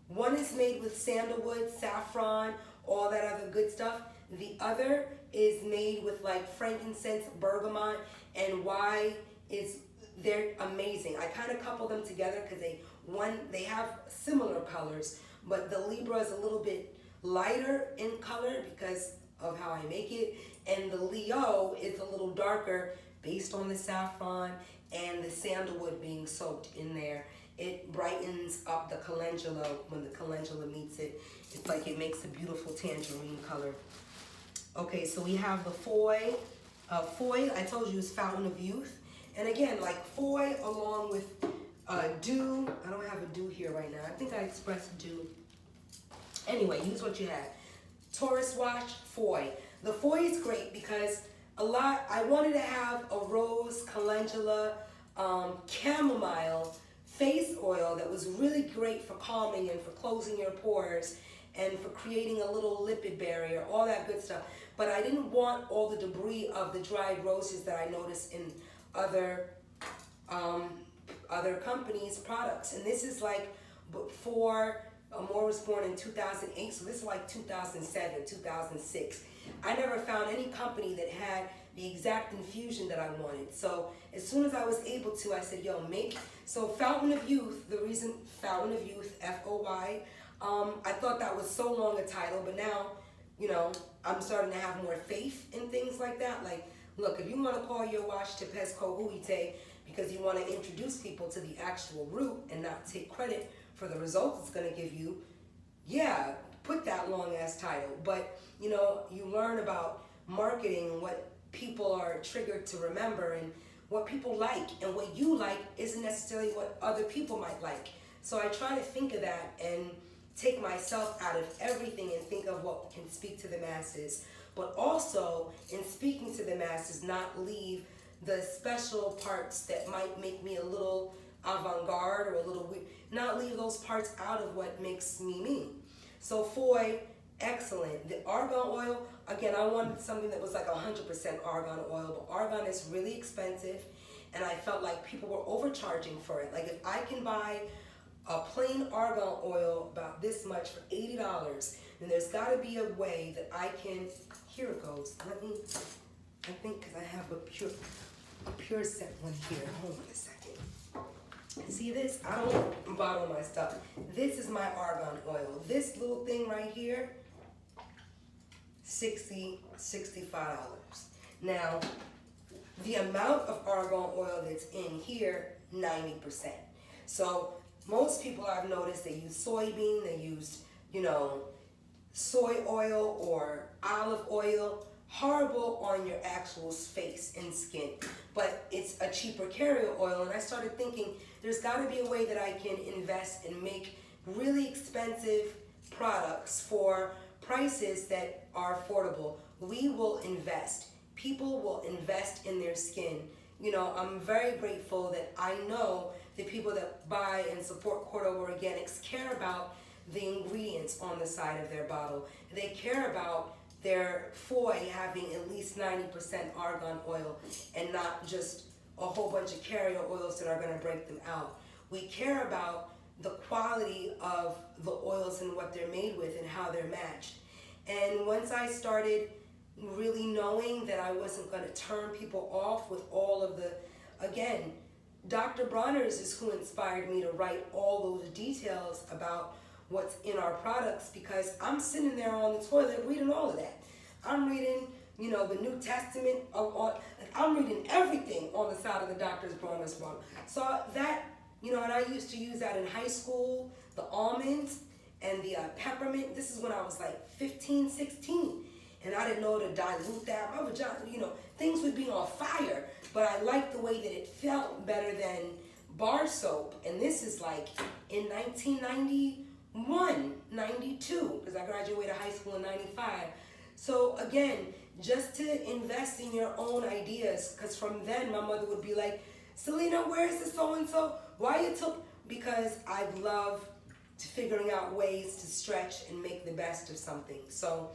one is made with sandalwood, saffron, all that other good stuff. The other is made with like frankincense, bergamot, and they're amazing. I kind of couple them together because they have similar colors, but the Libra is a little bit lighter in color because of how I make it, and the Leo is a little darker based on the saffron and the sandalwood being soaked in there. It brightens up the calendula when the calendula meets it. It's like it makes a beautiful tangerine color. Okay, so we have the Foy. Foy, I told you, is Fountain of Youth. And again, like Foy along with Dew. I don't have a Dew here right now. I think I expressed Dew. Anyway, use what you have. Taurus Watch, Foy. The Foy is great because I wanted to have a rose, calendula, chamomile face oil that was really great for calming and for closing your pores and for creating a little lipid barrier, all that good stuff. But I didn't want all the debris of the dried roses that I noticed in other companies' products. And this is like before. Amor was born in 2008, so this is like 2007, 2006. I never found any company that had the exact infusion that I wanted. So as soon as I was able to, I said, so Fountain of Youth, the reason Fountain of Youth, F-O-Y, I thought that was so long a title, but now, I'm starting to have more faith in things like that. Like, look, if you want to call your wash Tepesco Huite because you want to introduce people to the actual root and not take credit for the results it's going to give you, put that long ass title. But you learn about marketing and what people are triggered to remember and what people like, and what you like isn't necessarily what other people might like. So I try to think of that and take myself out of everything and think of what can speak to the masses, but also in speaking to the masses, not leave the special parts that might make me a little avant-garde or a little weird, not leave those parts out of what makes me me. So Foy, excellent. The argan oil, again, I wanted something that was like 100% argan oil, but argan is really expensive, and I felt like people were overcharging for it. Like if I can buy a plain argan oil about this much for $80, then there's got to be a way that I can, here it goes. I think because I have a pure set one here. Hold on a second. See this? I don't bottle my stuff. This is my argan oil. This little thing right here, $65. Now, the amount of argan oil that's in here, 90%. So most people I've noticed, they use soybean, they use, soy oil or olive oil. Horrible on your actual face and skin, but it's a cheaper carrier oil. And I started thinking there's got to be a way that I can invest and make really expensive products for prices that are affordable. We will invest. People will invest in their skin. I'm very grateful that I know the people that buy and support Cordoba Organics care about the ingredients on the side of their bottle. They care about their Foy having at least 90% argan oil and not just a whole bunch of carrier oils that are going to break them out. We care about the quality of the oils and what they're made with and how they're matched. And once I started really knowing that I wasn't going to turn people off with all of the, again, Dr. Bronner's is who inspired me to write all those details about what's in our products, because I'm sitting there on the toilet reading all of that. I'm reading, you know, the New Testament. I'm reading everything on the side of the Dr. Bronner's bottle. So that, you know, and I used to use that in high school, the almonds and the peppermint. This is when I was like 15, 16. And I didn't know to dilute that. My vagina, you know, things would be on fire. But I liked the way that it felt better than bar soap. And this is like in 1991, 92, because I graduated high school in 95. So again, just to invest in your own ideas, because from then my mother would be like, Selena, where's the so-and-so? Why you took? Because I love figuring out ways to stretch and make the best of something. So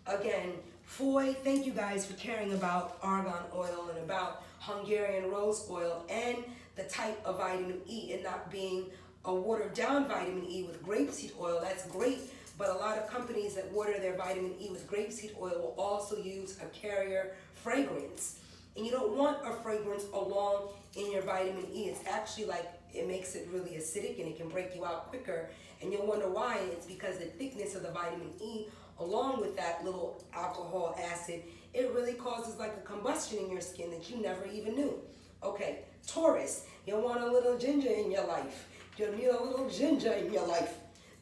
again, Foy, thank you guys for caring about argan oil and about Hungarian rose oil and the type of vitamin E, and not being a watered down vitamin E with grapeseed oil. That's great, but a lot of companies that water their vitamin E with grapeseed oil will also use a carrier fragrance. And you don't want a fragrance along in your vitamin E. It's actually like, it makes it really acidic and it can break you out quicker. And you'll wonder why. It's because the thickness of the vitamin E, along with that little alcohol acid, it really causes like a combustion in your skin that you never even knew. Okay, Taurus, you want a little ginger in your life. You need a little ginger in your life.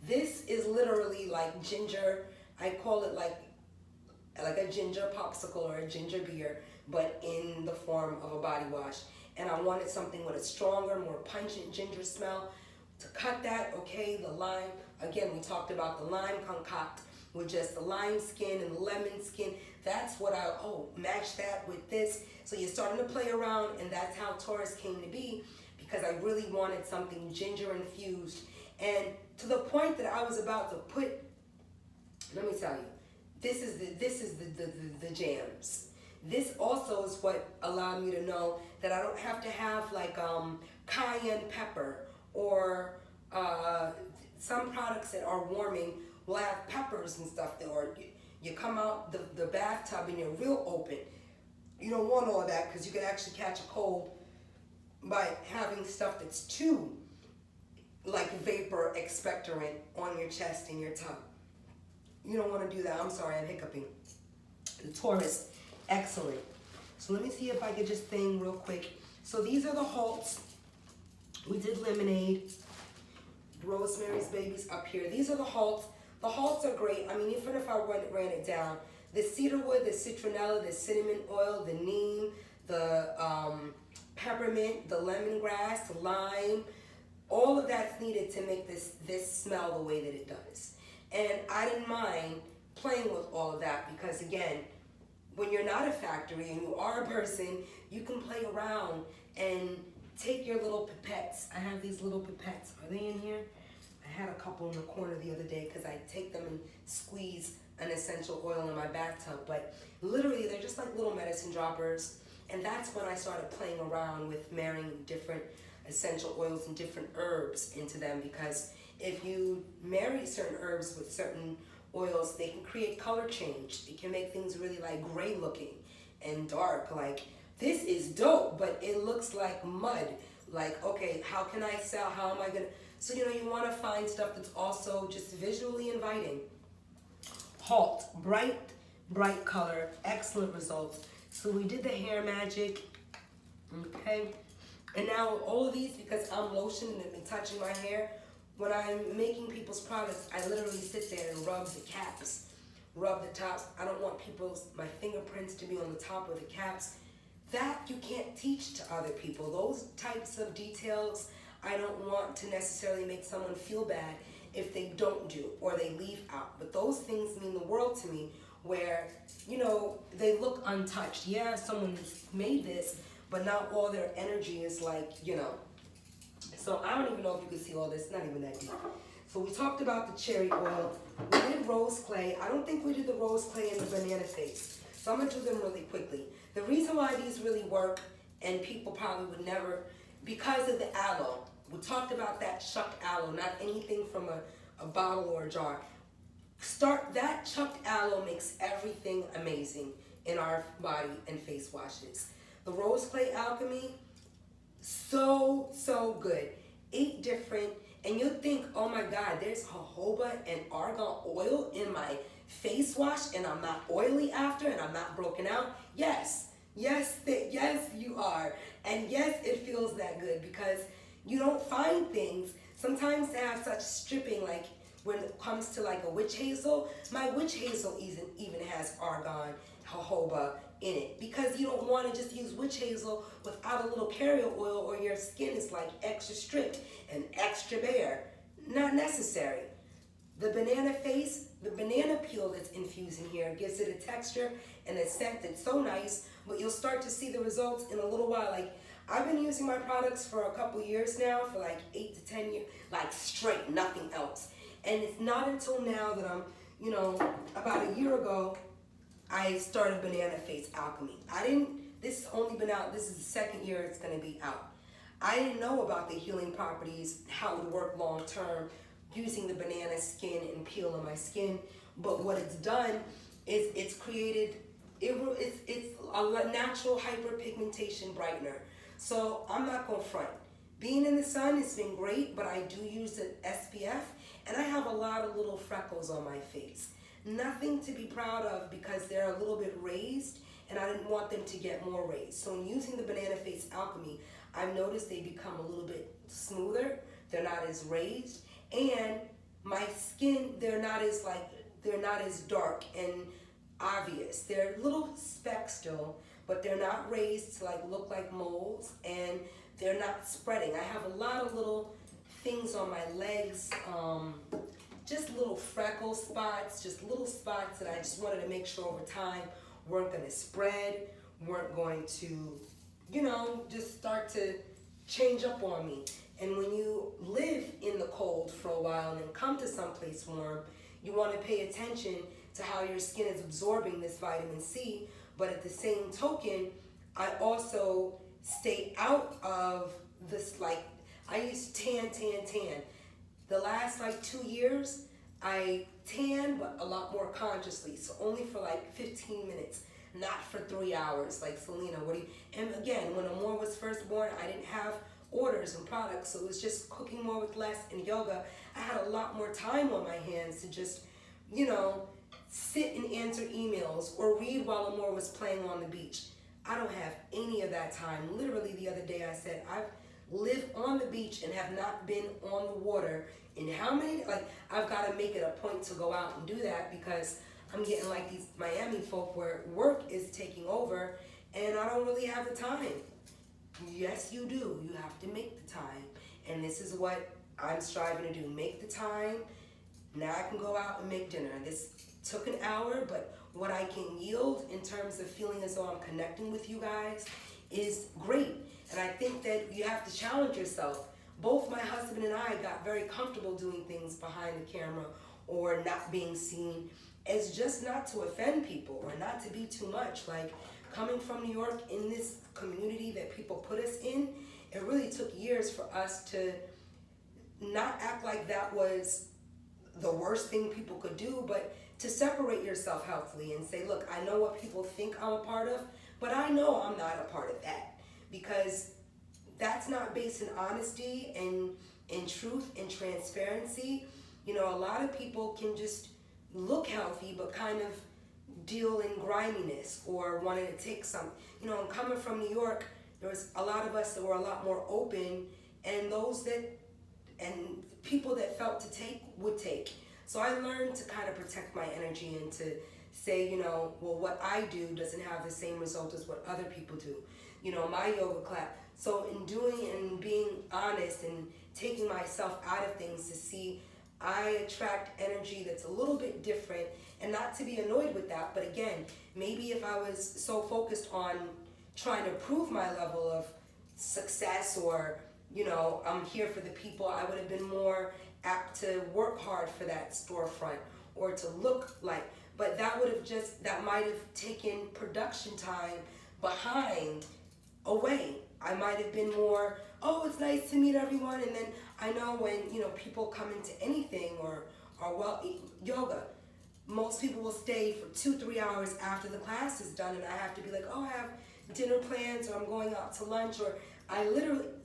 This is literally like ginger. I call it like a ginger popsicle or a ginger beer, but in the form of a body wash. And I wanted something with a stronger, more pungent ginger smell. To cut that, okay, the lime. Again, we talked about the lime concoct with just the lime skin and the lemon skin. That's what match that with this. So you're starting to play around, and that's how Taurus came to be, because I really wanted something ginger infused. And to the point that I was about to put, let me tell you, this is the jams. This also is what allowed me to know that I don't have to have like cayenne pepper, or some products that are warming will have peppers and stuff, or you come out the bathtub and you're real open. You don't want all of that, because you can actually catch a cold by having stuff that's too like vapor expectorant on your chest and your tongue. You don't want to do that. I'm sorry, I'm hiccuping. The Taurus, excellent. So let me see if I could just thing real quick. So these are the halts. We did lemonade. Rosemary's Babies up here. These are the halts. The halts are great. I mean, even if I ran it down, the cedarwood, the citronella, the cinnamon oil, the neem, the peppermint, the lemongrass, the lime, all of that's needed to make this smell the way that it does. And I didn't mind playing with all of that, because again, when you're not a factory and you are a person, you can play around and take your little pipettes. I have these little pipettes. Are they in here? I had a couple in the corner the other day, because I take them and squeeze an essential oil in my bathtub. But literally, they're just like little medicine droppers. And that's when I started playing around with marrying different essential oils and different herbs into them, because if you marry certain herbs with certain oils, they can create color change. It can make things really like gray looking and dark. Like, this is dope, but it looks like mud. Like, okay, how can I sell? How am I gonna? So, you know, you want to find stuff that's also just visually inviting. Halt, bright color, excellent results. So we did the hair magic, okay? And now all of these, because I'm lotioning and touching my hair, when I'm making people's products, I literally sit there and rub the caps, rub the tops. I don't want my fingerprints to be on the top of the caps. That you can't teach to other people. Those types of details, I don't want to necessarily make someone feel bad if they don't do or they leave out. But those things mean the world to me, where, you know, they look untouched. Yeah, someone's made this, but not all their energy is like, you know. So I don't even know if you can see all this, not even that deep. So we talked about the cherry oil. We did rose clay. I don't think we did the rose clay and the banana face. So I'm gonna do them really quickly. The reason why these really work, and people probably would never, because of the aloe. We talked about that chucked aloe, not anything from a bottle or a jar. That chucked aloe makes everything amazing in our body and face washes. The rose clay alchemy, So good. 8 different, and you'll think, oh my God, there's jojoba and argan oil in my face wash, and I'm not oily after, and I'm not broken out. Yes, you are. And yes, it feels that good because you don't find things. Sometimes they have such stripping, like when it comes to like a witch hazel, my witch hazel even has argan, jojoba in it, because you don't want to just use witch hazel without a little carrier oil, or your skin is like extra stripped and extra bare. Not necessary. The banana peel that's infused in here gives it a texture and a scent that's so nice, but you'll start to see the results in a little while. Like, I've been using my products for a couple years now, for like 8 to 10 years, like straight, nothing else. And it's not until now that I'm, about a year ago, I started Banana Face Alchemy. This has only been out, this is the second year it's gonna be out. I didn't know about the healing properties, how it would work long term, using the banana skin and peel on my skin. But what it's done is it's created, it's a natural hyperpigmentation brightener. So I'm not gonna front. Being in the sun has been great, but I do use the SPF, and I have a lot of little freckles on my face. Nothing to be proud of because they're a little bit raised, and I didn't want them to get more raised. So in using the Banana Face Alchemy, I've noticed they become a little bit smoother. They're not as raised, and my skin, they're not as dark and obvious. They're little specks still, but they're not raised to like look like moles, and they're not spreading. I have a lot of little things on my legs, just little freckle spots, just little spots that I just wanted to make sure over time weren't going to spread, weren't going to, just start to change up on me. And when you live in the cold for a while and then come to someplace warm, you want to pay attention to how your skin is absorbing this vitamin C. But at the same token, I also stay out of this, like, I used tan. The last 2 years, I tan, but a lot more consciously. So only for 15 minutes, not for 3 hours. Like, Selena, and again, when Amor was first born, I didn't have orders and products, so it was just cooking more with less and yoga. I had a lot more time on my hands to just, sit and answer emails or read while Amor was playing on the beach. I don't have any of that time. Literally the other day I said, I've lived on the beach and have not been on the water in how many, I've got to make it a point to go out and do that, because I'm getting like these Miami folk where work is taking over and I don't really have the time. Yes, you do. You have to make the time. And this is what I'm striving to do. Make the time. Now I can go out and make dinner. This took an hour, but what I can yield in terms of feeling as though I'm connecting with you guys is great. And I think that you have to challenge yourself. Both my husband and I got very comfortable doing things behind the camera or not being seen, as just not to offend people or not to be too much. Like, coming from New York in this community that people put us in, it really took years for us to not act like that was the worst thing people could do, but to separate yourself healthily and say, look, I know what people think I'm a part of, but I know I'm not a part of that, because that's not based in honesty and in truth and transparency. A lot of people can just look healthy but kind of deal in griminess or wanting to take some. And coming from New York, there was a lot of us that were a lot more open, and people that felt to take would take. So I learned to kind of protect my energy and to say, well, what I do doesn't have the same result as what other people do. My yoga class. So in doing and being honest and taking myself out of things to see, I attract energy that's a little bit different, and not to be annoyed with that. But again, maybe if I was so focused on trying to prove my level of success or, I'm here for the people, I would have been more apt to work hard for that storefront or to look like, but that might have taken production time behind away. I might have been more, oh, it's nice to meet everyone. And then I know when, people come into anything or yoga, most people will stay for 2-3 hours after the class is done, and I have to be like, oh, I have dinner plans, or I'm going out to lunch, or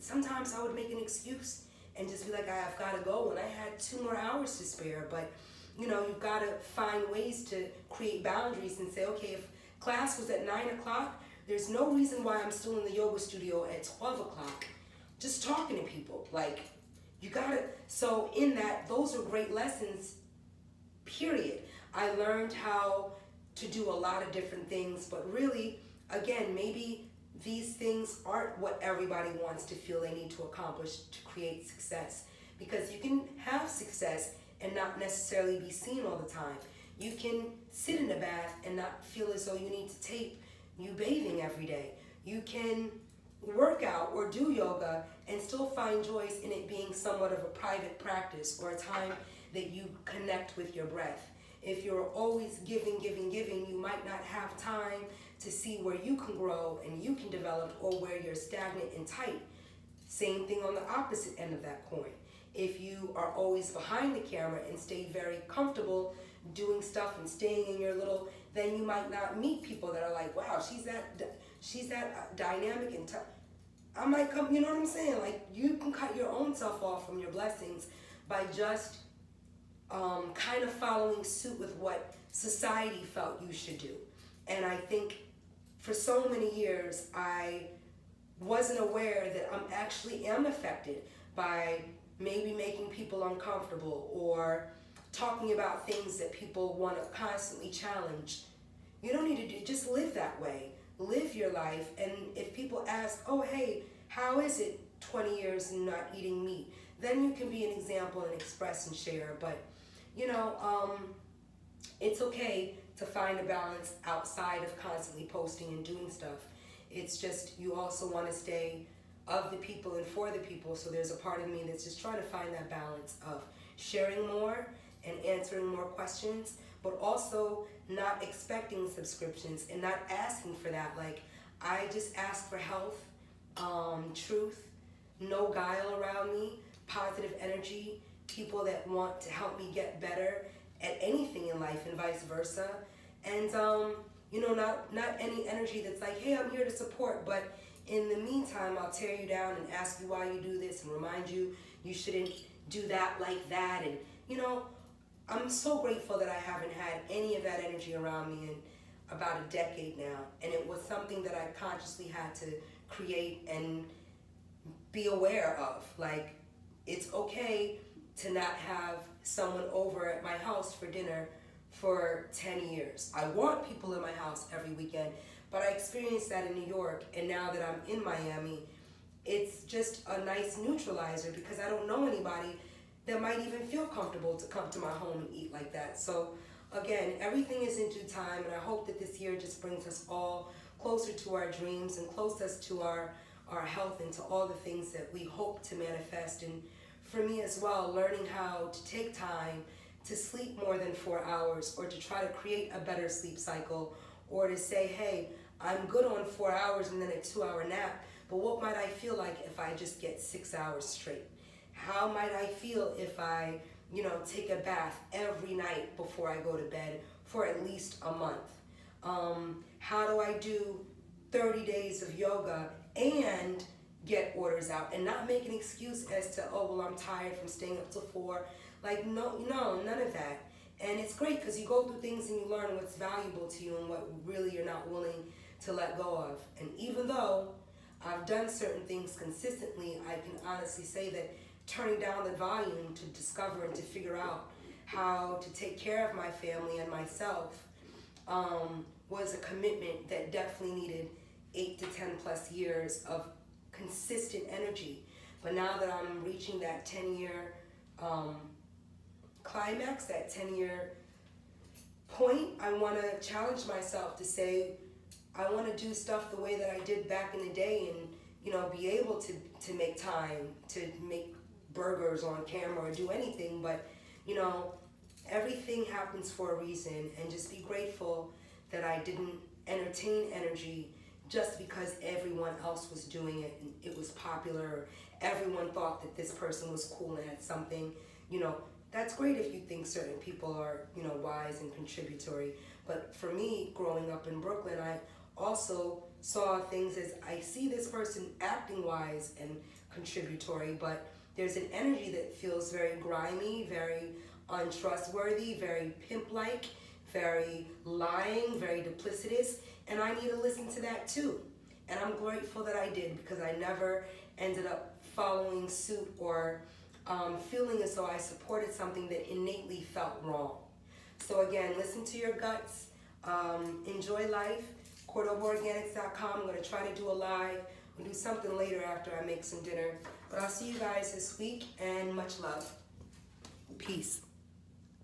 sometimes I would make an excuse and just be like, I've got to go, and I had 2 more hours to spare. But you've got to find ways to create boundaries and say, okay, if class was at 9 o'clock, there's no reason why I'm still in the yoga studio at 12 o'clock, just talking to people. Like, you gotta, so in that, those are great lessons, period. I learned how to do a lot of different things, but really, again, maybe these things aren't what everybody wants to feel they need to accomplish to create success. Because you can have success and not necessarily be seen all the time. You can sit in a bath and not feel as though you need to tape you bathing every day. You can work out or do yoga and still find joy in it being somewhat of a private practice or a time that you connect with your breath. If you're always giving, you might not have time to see where you can grow and you can develop, or where you're stagnant and tight. Same thing on the opposite end of that coin. If you are always behind the camera and stay very comfortable doing stuff and staying in your little, then you might not meet people that are like, wow, she's that dynamic and I might come, you know what I'm saying? Like, you can cut your own self off from your blessings by just kind of following suit with what society felt you should do. And I think for so many years, I wasn't aware that I actually am affected by maybe making people uncomfortable or talking about things that people want to constantly challenge. You don't need to just live that way. Live your life. And if people ask, oh, hey, how is it 20 years not eating meat? Then you can be an example and express and share. But, it's okay to find a balance outside of constantly posting and doing stuff. It's just, you also want to stay of the people and for the people. So there's a part of me that's just trying to find that balance of sharing more and answering more questions, but also not expecting subscriptions and not asking for that. Like, I just ask for health, truth, no guile around me, positive energy, people that want to help me get better at anything in life and vice versa. And, not any energy that's like, hey, I'm here to support, but in the meantime, I'll tear you down and ask you why you do this and remind you shouldn't do that like that. And, I'm so grateful that I haven't had any of that energy around me in about a decade now. And it was something that I consciously had to create and be aware of. Like, it's okay to not have someone over at my house for dinner for 10 years. I want people in my house every weekend, but I experienced that in New York, and now that I'm in Miami, it's just a nice neutralizer because I don't know anybody that might even feel comfortable to come to my home and eat like that. So again, everything is in due time, and I hope that this year just brings us all closer to our dreams and closer to our health and to all the things that we hope to manifest. And for me as well, learning how to take time to sleep more than 4 hours, or to try to create a better sleep cycle, or to say, hey, I'm good on 4 hours and then a 2-hour nap, but what might I feel like if I just get 6 hours straight? How might I feel if I, take a bath every night before I go to bed for at least a month? How do I do 30 days of yoga and get orders out and not make an excuse as to, oh, well, I'm tired from staying up till 4. Like, no, none of that. And it's great because you go through things and you learn what's valuable to you and what really you're not willing to let go of. And even though I've done certain things consistently, I can honestly say that turning down the volume to discover and to figure out how to take care of my family and myself was a commitment that definitely needed 8 to 10 plus years of consistent energy. But now that I'm reaching that 10-year climax, that 10-year point, I want to challenge myself to say, I want to do stuff the way that I did back in the day, and be able to make time to make burgers on camera or do anything. But everything happens for a reason, and just be grateful that I didn't entertain energy just because everyone else was doing it and it was popular. Everyone thought that this person was cool and had something. That's great if you think certain people are, wise and contributory. But for me, growing up in Brooklyn, I also saw things as I see this person acting wise and contributory, but there's an energy that feels very grimy, very untrustworthy, very pimp-like, very lying, very duplicitous, and I need to listen to that too. And I'm grateful that I did, because I never ended up following suit or feeling as though I supported something that innately felt wrong. So again, listen to your guts, enjoy life. CordobaOrganics.com. I'm going to try to do a live. We'll do something later after I make some dinner. But I'll see you guys this week, and much love. Peace.